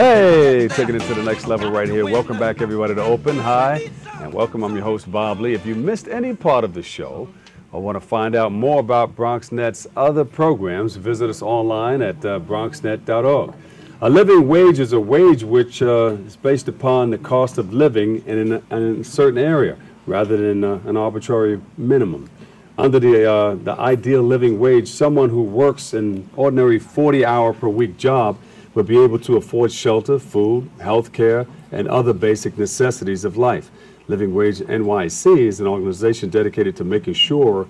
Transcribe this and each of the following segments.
Hey, taking it to the next level right here. Welcome back, everybody, to Open. Hi, and welcome. I'm your host, Bob Lee. If you missed any part of the show or want to find out more about BronxNet's other programs, visit us online at bronxnet.org. A living wage is a wage which is based upon the cost of living in a certain area rather than an arbitrary minimum. Under the ideal living wage, someone who works an ordinary 40-hour per week job will be able to afford shelter, food, health care, and other basic necessities of life. Living Wage NYC is an organization dedicated to making sure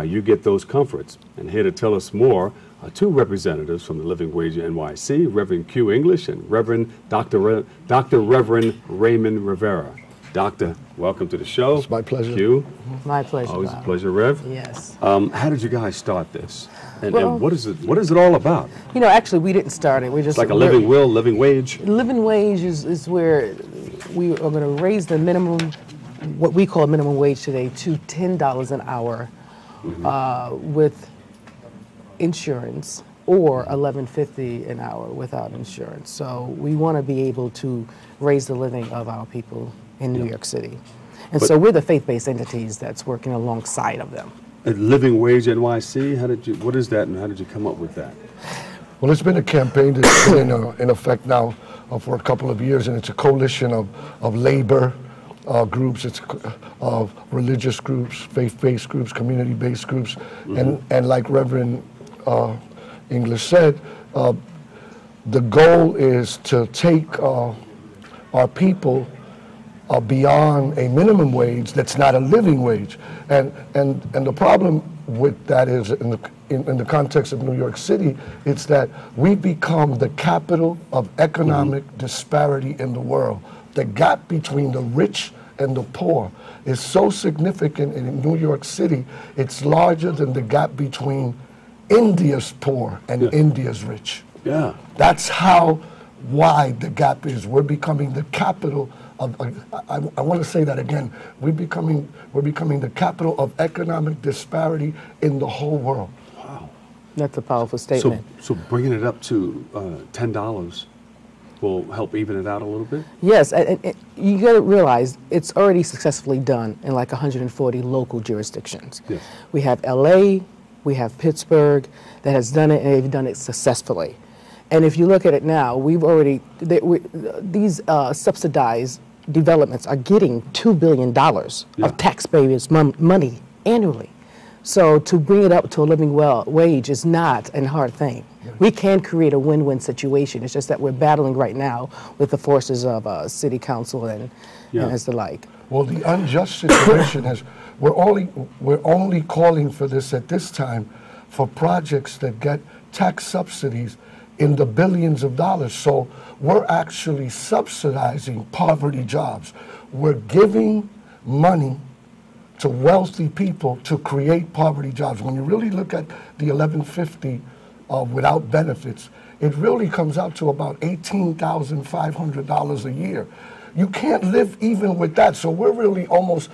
you get those comforts. And here to tell us more are two representatives from the Living Wage NYC, Reverend Q English and Reverend Dr. Reverend Raymond Rivera. Doctor, welcome to the show. It's my pleasure. Q. My pleasure. Always Bob. a pleasure, Rev. Yes. How did you guys start this? And what is it all about? You know, actually, we didn't start it. We just It's like a living will, living wage. Living wage is where we are going to raise the minimum, what we call minimum wage today, to $10 an hour with insurance, or $11.50 an hour without insurance. So we want to be able to raise the living of our people in New York City. And so we're the faith-based entities that's working alongside of them. Living Wage NYC, what is that and how did you come up with that? Well, it's been a campaign that's been in effect now for a couple of years, and it's a coalition of labor groups, it's religious groups, faith-based groups, community-based groups, and like Reverend English said, the goal is to take our people beyond a minimum wage that's not a living wage, and the problem with that is in the context of New York City, it's that we become the capital of economic disparity in the world. The gap between the rich and the poor is so significant in New York City, it's larger than the gap between India's poor and India's rich. Yeah, that's how wide the gap is. We're becoming the capital of, I want to say that again, we're becoming the capital of economic disparity in the whole world. Wow. That's a powerful statement. So bringing it up to $10 will help even it out a little bit? Yes, and you got to realize it's already successfully done in like 140 local jurisdictions. Yes. We have LA, we have Pittsburgh that has done it, and they've done it successfully. And if you look at it now, we've already, these subsidized developments are getting $2 billion of taxpayers' money annually. So to bring it up to a living wage is not a hard thing. We can create a win-win situation. It's just that we're battling right now with the forces of city council and as the like. Well, the unjust situation is we're only calling for this at this time for projects that get tax subsidies in the billions of dollars. So we're actually subsidizing poverty jobs. We're giving money to wealthy people to create poverty jobs. When you really look at the $11.50 without benefits, it really comes out to about $18,500 a year. You can't live even with that. So we're really almost,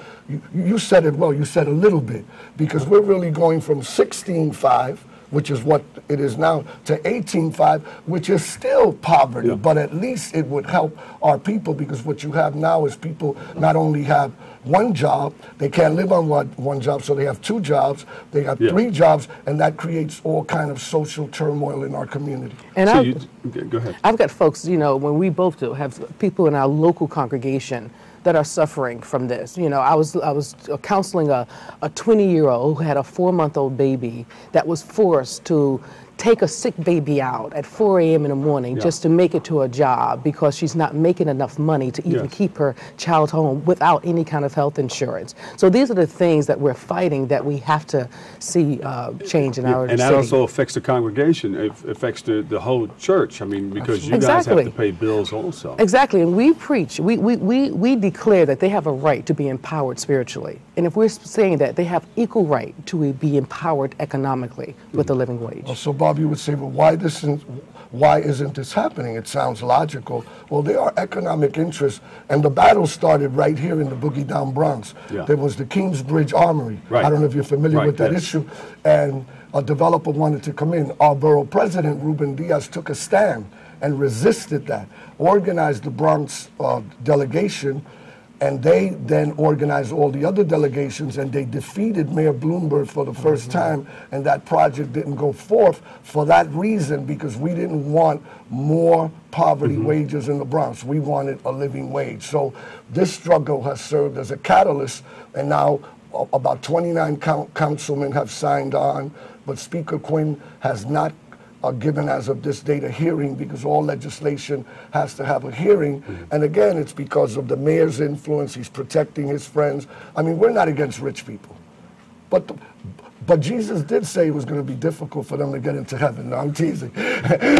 you said it well, you said a little bit, because we're really going from $16,500, which is what it is now, to $18,500, which is still poverty, but at least it would help our people, because what you have now is people not only have one job, they can't live on one job, so they have two jobs, they have three jobs, and that creates all kind of social turmoil in our community. And so go ahead. I've got folks, you know, when we both do have people in our local congregation that are suffering from this. You know, I was counseling a 20-year-old who had a 4-month-old baby that was forced to take a sick baby out at 4 a.m. in the morning just to make it to a job because she's not making enough money to even keep her child home without any kind of health insurance. So these are the things that we're fighting that we have to see change in our city. And that also affects the congregation. It affects the whole church. I mean, because you guys have to pay bills also. Exactly, and we preach, we declare that they have a right to be empowered spiritually. And if we're saying that, they have equal right to be empowered economically with the living wage. Well, so Bob, you would say, well, why isn't this happening? It sounds logical. Well, there are economic interests, and the battle started right here in the Boogie Down Bronx. There was the Kingsbridge Armory. I don't know if you're familiar with that issue. And a developer wanted to come in. Our borough president, Ruben Diaz, took a stand and resisted that, organized the Bronx delegation, and they then organized all the other delegations, and they defeated Mayor Bloomberg for the first time, and that project didn't go forth for that reason, because we didn't want more poverty wages in the Bronx. We wanted a living wage. So this struggle has served as a catalyst, and now about 29 councilmen have signed on, but Speaker Quinn has not given, as of this date, a hearing, because all legislation has to have a hearing. And again, it's because of the mayor's influence. He's protecting his friends. I mean, we're not against rich people, but Jesus did say it was going to be difficult for them to get into heaven. No, I'm teasing.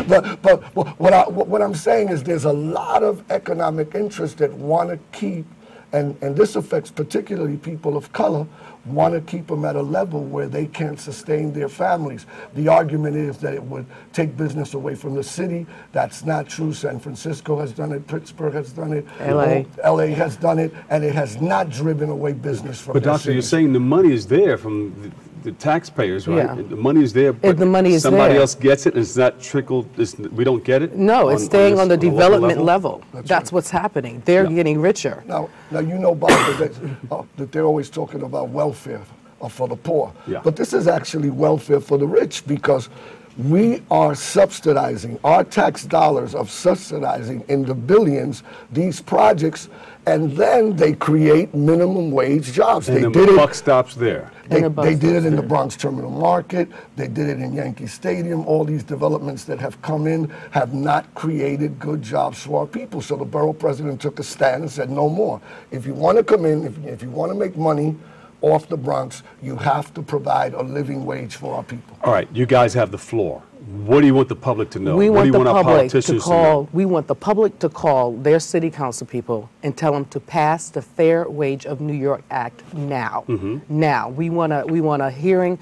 but what I'm saying is there's a lot of economic interest that want to keep, and this affects particularly people of color, want to keep them at a level where they can't sustain their families. The argument is that it would take business away from the city. That's not true. San Francisco has done it. Pittsburgh has done it. LA has done it, and it has not driven away business from the city. But Doctor, you're saying the money is there from the taxpayers, right? Yeah. The money is there, but the money is somebody there. else gets it, and it's not trickled. We don't get it? No, it's staying on the development level. That's right. What's happening. They're getting richer. Now you know, Bob, that they're always talking about welfare for the poor. Yeah. But this is actually welfare for the rich, because we are subsidizing, our tax dollars are subsidizing in the billions these projects, and then they create minimum wage jobs. And the buck stops there. They did it in the Bronx Terminal Market. They did it in Yankee Stadium. All these developments that have come in have not created good jobs for our people. So the borough president took a stand and said, no more. If you want to come in, if you want to make money off the Bronx, you have to provide a living wage for our people. All right, you guys have the floor. What do you want the public to know? We What do want you the want our public to politicians to know? call. We want the public to call their city council people and tell them to pass the Fair Wage of New York Act now. Now we want a hearing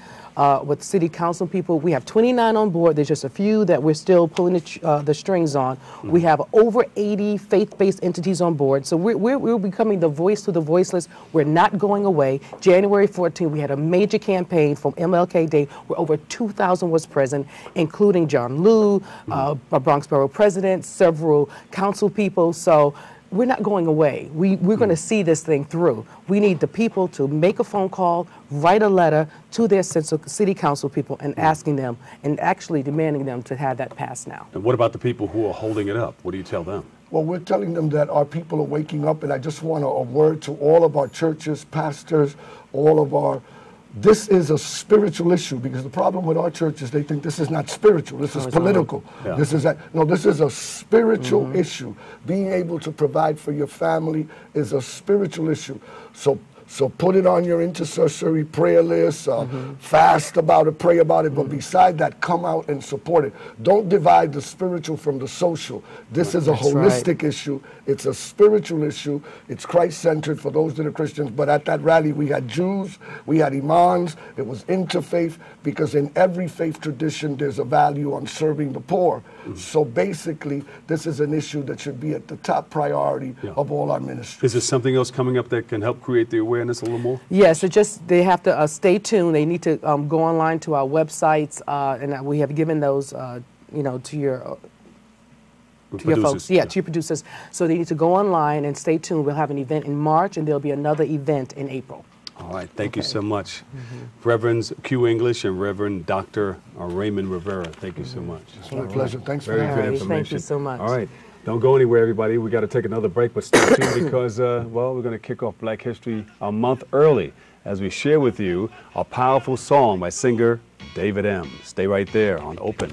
with city council people. We have 29 on board. There's just a few that we're still pulling the strings on. We have over 80 faith-based entities on board. So we're becoming the voice to the voiceless. We're not going away. January 14th, we had a major campaign from MLK Day where over 2,000 was present, including John Liu, a Bronx Borough president, several council people. So we're not going away. We're going to see this thing through. We need the people to make a phone call, write a letter to their city council people and asking them and actually demanding them to have that passed now. And what about the people who are holding it up? What do you tell them? Well, we're telling them that our people are waking up, and I just want a word to all of our churches, pastors, all of our... This is a spiritual issue, because the problem with our church is they think this is not spiritual, this is political. Yeah. This is a spiritual issue. Being able to provide for your family is a spiritual issue. So put it on your intercessory prayer list, fast about it, pray about it, but beside that, come out and support it. Don't divide the spiritual from the social. This is a holistic issue. It's a spiritual issue. It's Christ-centered for those that are Christians. But at that rally, we had Jews, we had imams. It was interfaith, because in every faith tradition, there's a value on serving the poor. So basically, this is an issue that should be at the top priority of all our ministries. Is there something else coming up that can help create the awareness a little more? Yes, they have to stay tuned. They need to go online to our websites, and we have given those, to your folks, to your producers. So they need to go online and stay tuned. We'll have an event in March, and there'll be another event in April. All right, thank you so much. Reverends Q English and Reverend Dr. Raymond Rivera, thank you so much. It's my pleasure. Thanks for Very having good me. information. Thank you so much. All right, don't go anywhere, everybody. We got to take another break, but stay tuned because, well, we're going to kick off Black History a month early as we share with you a powerful song by singer David M. Stay right there on Open.